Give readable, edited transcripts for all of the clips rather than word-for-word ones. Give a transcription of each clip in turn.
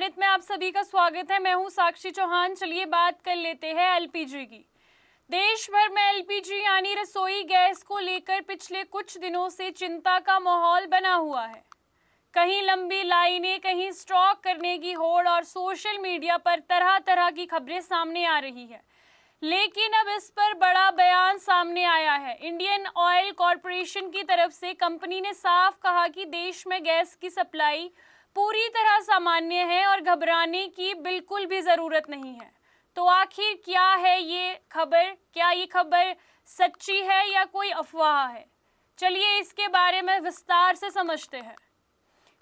भारत में आप सभी का स्वागत है। मैं हूं साक्षी चौहान। चलिए बात कर लेते हैं एलपीजी की। देश भर में एलपीजी यानी रसोई गैस को लेकर पिछले कुछ दिनों से चिंता का माहौल बना हुआ है। कहीं लंबी लाइनें, कहीं स्टॉक करने की होड़ और सोशल मीडिया पर तरह तरह की खबरें सामने आ रही है। लेकिन अब इस पर बड़ा बयान सामने आया है। इंडियन ऑयल कॉरपोरेशन की तरफ से कंपनी ने साफ कहा कि देश में गैस की सप्लाई पूरी तरह सामान्य है और घबराने की बिल्कुल भी ज़रूरत नहीं है। तो आखिर क्या है ये खबर? क्या ये खबर सच्ची है या कोई अफवाह है? चलिए इसके बारे में विस्तार से समझते हैं।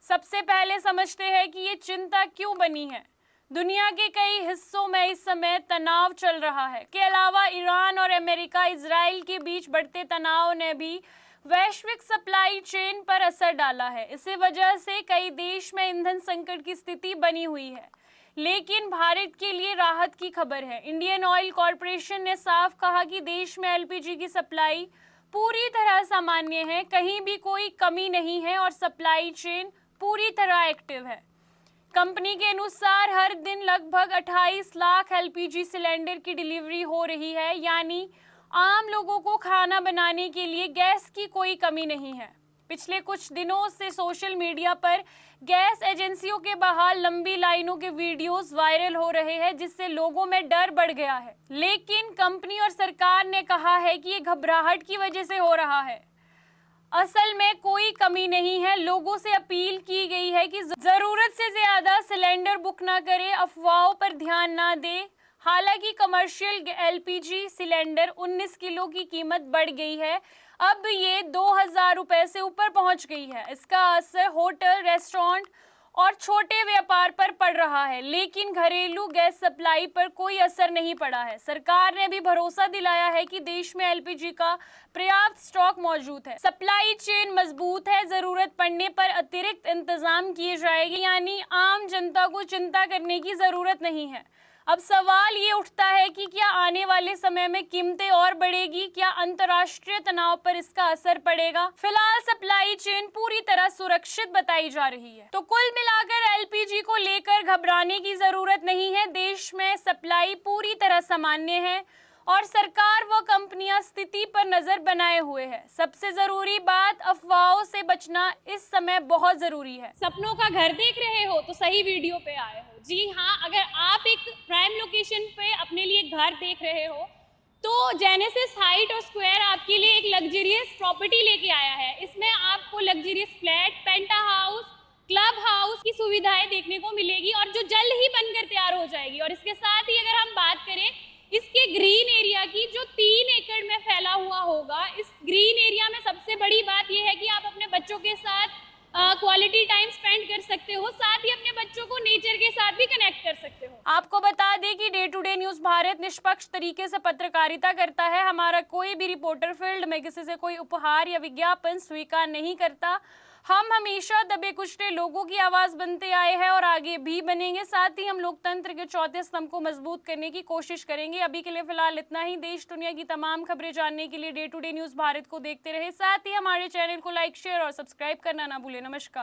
सबसे पहले समझते हैं कि ये चिंता क्यों बनी है। दुनिया के कई हिस्सों में इस समय तनाव चल रहा है। के अलावा ईरान और अमेरिका, इजराइल के बीच बढ़ते तनाव ने भी वैश्विक सप्लाई चेन पर असर डाला है। इसी वजह से कई देश में ईंधन संकट की स्थिति बनी हुई है। लेकिन भारत के लिए राहत की खबर है। इंडियन ऑयल कॉरपोरेशन ने साफ कहा कि देश में एलपीजी की सप्लाई पूरी तरह सामान्य है, कहीं भी कोई कमी नहीं है और सप्लाई चेन पूरी तरह एक्टिव है। कंपनी के अनुसार हर दिन लगभग 28 लाख एलपीजी सिलेंडर की डिलीवरी हो रही है, यानी आम लोगों को खाना बनाने के लिए गैस की कोई कमी नहीं है। पिछले कुछ दिनों से सोशल मीडिया पर गैस एजेंसियों के बाहर लंबी लाइनों के वीडियोस वायरल हो रहे हैं, जिससे लोगों में डर बढ़ गया है। लेकिन कंपनी और सरकार ने कहा है कि ये घबराहट की वजह से हो रहा है। असल में कोई कमी नहीं है। लोगों से अपील की गई है कि जरूरत से ज्यादा सिलेंडर बुक ना करें, अफवाहों पर ध्यान ना दें। हालांकि कमर्शियल एलपीजी सिलेंडर 19 किलो की कीमत बढ़ गई है। अब ये 2000 रुपए से ऊपर पहुंच गई है। इसका असर होटल, रेस्टोरेंट और छोटे व्यापार पर पड़ रहा है, लेकिन घरेलू गैस सप्लाई पर कोई असर नहीं पड़ा है। सरकार ने भी भरोसा दिलाया है कि देश में एलपीजी का पर्याप्त स्टॉक मौजूद है, सप्लाई चेन मजबूत है, जरूरत पड़ने पर अतिरिक्त इंतजाम किए जाएंगे, यानी आम जनता को चिंता करने की जरूरत नहीं है। अब सवाल ये उठता है कि क्या आने वाले समय में कीमतें और बढ़ेगी? क्या अंतर्राष्ट्रीय तनाव पर इसका असर पड़ेगा? फिलहाल सप्लाई चेन पूरी तरह सुरक्षित बताई जा रही है। तो कुल मिलाकर एलपीजी को लेकर घबराने की जरूरत नहीं है। देश में सप्लाई पूरी तरह सामान्य है और सरकार व कंपनियां स्थिति पर नजर बनाए हुए हैं। सबसे जरूरी बात, अफवाहों से बचना इस समय बहुत जरूरी है। सपनों का घर देख रहे हो तो सही वीडियो पे आए हो। जी हाँ, अगर आप एक प्राइम लोकेशन पे अपने लिए घर देख रहे हो तो जेनेसिस हाइट और स्क्वायर आपके लिए एक लग्जरियस प्रॉपर्टी लेके आया है। इसमें आपको लग्जरियस फ्लैट, पेंटा हाउस, क्लब हाउस की सुविधाएं देखने को मिलेगी और जो जल्द ही बनकर तैयार हो जाएगी। और इसके साथ ही अगर हम बात करें इसके ग्रीन एरिया की, जो 3 एकड़ में फैला हुआ होगा, इस ग्रीन एरिया में सबसे बड़ी बात यह है कि आप अपने बच्चों के साथ क्वालिटी टाइम स्पेंड कर सकते हो, साथ ही अपने बच्चों को नेचर के साथ भी कनेक्ट कर सकते हो। आपको बता दें कि day to day news Bharat निष्पक्ष तरीके से पत्रकारिता करता है। हमारा कोई भी रिपोर्टर फील्ड में किसी से कोई उपहार या विज्ञापन स्वीकार नहीं करता। हम हमेशा दबे कुचले लोगों की आवाज बनते आए हैं और आगे भी बनेंगे। साथ ही हम लोकतंत्र के चौथे स्तंभ को मजबूत करने की कोशिश करेंगे। अभी के लिए फिलहाल इतना ही। देश दुनिया की तमाम खबरें जानने के लिए day to day news Bharat को देखते रहे। साथ ही हमारे चैनल को लाइक, शेयर और सब्सक्राइब करना ना भूलें। नमस्कार।